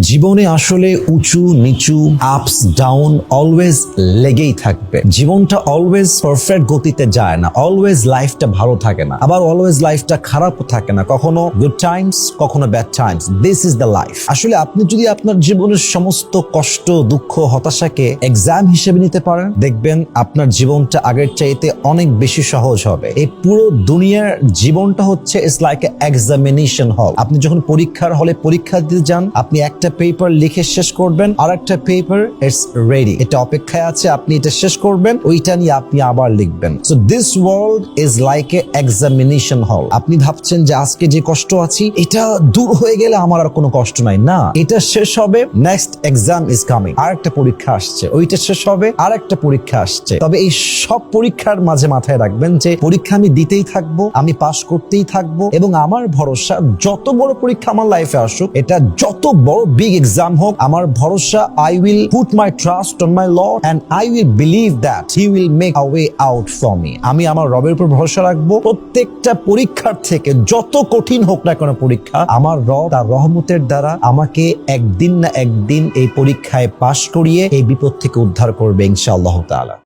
জীবনে আসলে উঁচু নিচু আপস ডাউন অলওয়েজ লেগেই থাকবে। জীবনটা অলওয়েজ পারফেক্ট গতিতে যায় না, অলওয়েজ লাইফটা ভালো থাকে না, আবার অলওয়েজ লাইফটা খারাপও থাকে না, কখনো গুড টাইমস কখনো bad Times. This is the life. আসলে আপনি যদি আপনার জীবনের সমস্ত কষ্ট দুঃখ হতাশাকে এক্সাম হিসেবে নিতে পারেন, দেখবেন আপনার জীবনটা আগের চাইতে অনেক বেশি সহজ হবে। এই পুরো দুনিয়ার জীবনটা হচ্ছে ইটস লাইক এ এক্সামিনেশন হল। আপনি যখন পরীক্ষার হলে পরীক্ষা দিতে যান, আপনি একটা পেপার লিখে শেষ করবেন, আর একটা পেপার ইটস রেডি, এটা অপেক্ষায় আছে, আপনি এটা শেষ করবেন, ওইটা নিয়ে আপনি আবার লিখবেন। So this world is like a examination হল। আপনি ভাবছেন যে আজকে যে কষ্ট আছি এটা দূর হয়ে গেলে আমার আর কোনো কষ্ট নাই, না, এটা শেষ হবে, নেক্সট এক্সাম ইজ কামিং, আর একটা পরীক্ষা আসছে, ওইটা শেষ হবে, আর একটা পরীক্ষা আসছে। তবে এই সব পরীক্ষার মাঝে মাথায় রাখবেন যে পরীক্ষা আমি দিতেই থাকবো, আমি পাস করতেই থাকবো, এবং আমার ভরসা যত বড় পরীক্ষা আমার লাইফে আসুক, এটা যত বড় বিগ এক্সাম হোক, আমার ভরসা I will put my trust on my lord and I will believe that he will make a way out for me. আমি আমার রবের উপর ভরসা রাখবো। প্রত্যেকটা পরীক্ষার থেকে যত কঠিন হোক না কোনো পরীক্ষা, আমার রব তার রহমতের দ্বারা আমাকে একদিন না একদিন এই পরীক্ষায় পাশ করিয়ে এই বিপদ থেকে উদ্ধার করবে ইনশাআল্লাহ তাআলা।